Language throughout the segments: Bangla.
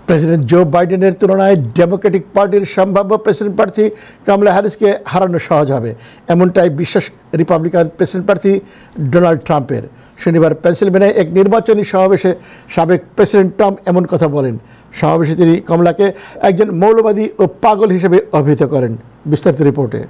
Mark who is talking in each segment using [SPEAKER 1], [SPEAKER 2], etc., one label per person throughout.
[SPEAKER 1] প্রেসিডেন্ট জো বাইডেনের তুলনায় ডেমোক্রেটিক পার্টির সম্ভাব্য প্রেসিডেন্ট প্রার্থী কামালা হ্যারিসকে হারানো সহজ হবে, এমনটাই বিশ্বাস রিপাবলিকান প্রেসিডেন্ট প্রার্থী ডোনাল্ড ট্রাম্পের। শনিবার পেনসিলভেনিয়ায় এক নির্বাচনী সমাবেশে সাবেক প্রেসিডেন্ট ট্রাম্প এমন কথা বলেন। সমাবেশে তিনি কমলাকে একজন মৌলবাদী ও পাগল হিসেবে অভিহিত করেন। বিস্তারিত রিপোর্টে।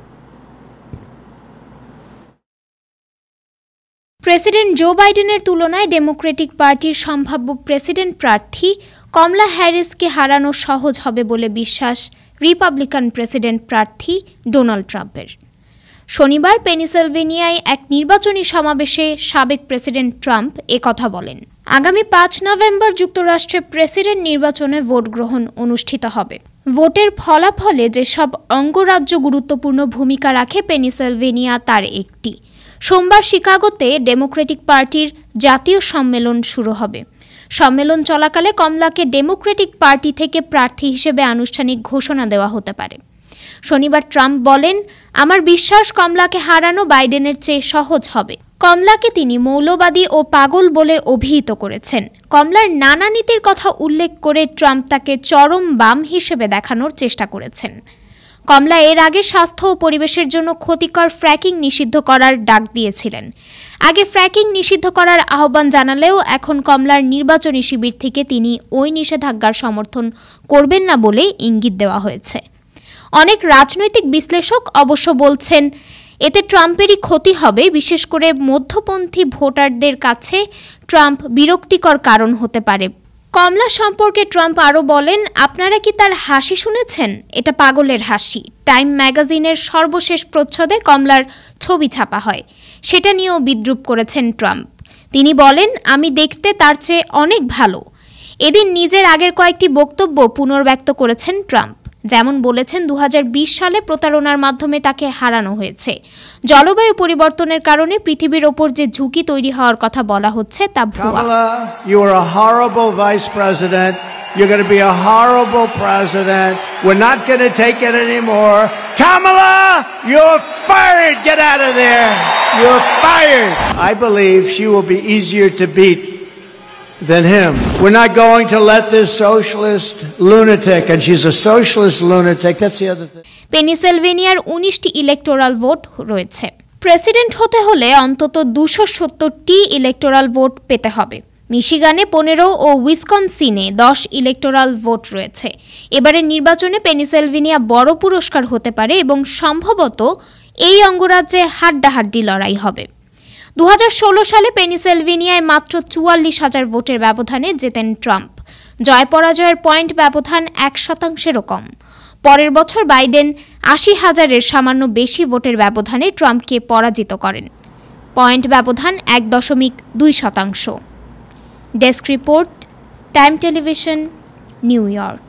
[SPEAKER 2] প্রেসিডেন্ট জো বাইডেনের তুলনায় ডেমোক্রেটিক পার্টির সম্ভাব্য প্রেসিডেন্ট প্রার্থী কমলা হ্যারিসকে হারানো সহজ হবে বলে বিশ্বাস রিপাবলিকান প্রেসিডেন্ট প্রার্থী ডোনাল্ড ট্রাম্পের। শনিবার পেনসিলভেনিয়ায় এক নির্বাচনী সমাবেশে সাবেক প্রেসিডেন্ট ট্রাম্প একথা বলেন। আগামী ৫ নভেম্বর যুক্তরাষ্ট্রে প্রেসিডেন্ট নির্বাচনে ভোট গ্রহণ অনুষ্ঠিত হবে। ভোটের ফলাফলে যেসব অঙ্গরাজ্য গুরুত্বপূর্ণ ভূমিকা রাখে পেনসিলভেনিয়া তার একটি। সোমবার শিকাগোতে ডেমোক্রেটিক পার্টির জাতীয় সম্মেলন শুরু হবে। সম্মেলন চলাকালে কমলাকে ডেমোক্রেটিক পার্টি থেকে প্রার্থী হিসেবে আনুষ্ঠানিক ঘোষণা দেওয়া হতে পারে। শনিবার ট্রাম্প বলেন, আমার বিশ্বাস কমলাকে হারানো বাইডেনের চেয়ে সহজ হবে। কমলাকে তিনি মৌলবাদী ও পাগল বলে অভিহিত করেছেন। কমলার নানা নীতির কথা উল্লেখ করে ট্রাম্প তাকে চরম বাম হিসেবে দেখানোর চেষ্টা করেছেন। কমলা এর আগে স্বাস্থ্য ও পরিবেশের জন্য ক্ষতিকর ফ্র্যাকিং নিষিদ্ধ করার ডাক দিয়েছিলেন। আগে ফ্র্যাকিং নিষিদ্ধ করার আহ্বান জানালেও এখন কমলার নির্বাচনী শিবির থেকে তিনি ওই নিষেধাজ্ঞার সমর্থন করবেন না বলে ইঙ্গিত দেওয়া হয়েছে। অনেক রাজনৈতিক বিশ্লেষক অবশ্য বলছেন এতে ট্রাম্পেরই ক্ষতি হবে, বিশেষ করে মধ্যপন্থী ভোটারদের কাছে ট্রাম্প বিরক্তিকর কারণ হতে পারে। কমলা সম্পর্কে ট্রাম্প আরও বলেন, আপনারা কি তার হাসি শুনেছেন? এটা পাগলের হাসি। টাইম ম্যাগাজিনের সর্বশেষ প্রচ্ছদে কমলার ছবি ছাপা হয়, সেটা নিয়েও বিদ্রূপ করেছেন ট্রাম্প। তিনি বলেন, আমি দেখতে তার চেয়ে অনেক ভালো। এদিন নিজের আগের কয়েকটি বক্তব্য পুনর্ব্যক্ত করেছেন ট্রাম্প। যেমন বলেছেন ২০২০ সালে প্রতারণার মাধ্যমে তাকে হারানো হয়েছে। জলবায়ু পরিবর্তনের কারণে পৃথিবীর ওপর যে ঝুঁকি তৈরি হওয়ার কথা বলা হচ্ছে তা ভুয়া।
[SPEAKER 3] You are a horrible vice president. You're going to be a horrible president. We're not going to take it anymore. Kamala, you're fired. Get out of there. You're fired. I believe she will be easier to beat than him. We're not going to let this socialist lunatic, and she's a socialist lunatic. That's the other thing.
[SPEAKER 2] পেনসিলভেনিয়ার ১৯টি ইলেকটোরাল ভোট রয়েছে। প্রেসিডেন্ট হতে হলে অন্তত ২৭০টি ইলেকটোরাল ভোট পেতে হবে। মিশিগানে ১৫ ও উইসকনসিনে ১০ ইলেকটোরাল ভোট রয়েছে। এবারের নির্বাচনে পেনসিলভেনিয়া বড় পুরস্কার হতে পারে এবং সম্ভবত এই অঙ্গরাজ্যে হাড্ডাহাড্ডি লড়াই হবে। ২০১৬ সালে পেনসিলভেনিয়ায় মাত্র ৪৪,০০০ ভোটের ব্যবধানে জেতেন ট্রাম্প। জয় পরাজয়ের পয়েন্ট ব্যবধান ১%-ও কম। পরের বছর বাইডেন ৮০,০০০-এর সামান্য বেশি ভোটের ব্যবধানে ট্রাম্পকে পরাজিত করেন। পয়েন্ট ব্যবধান ১.২%। Desk report, time television, new York.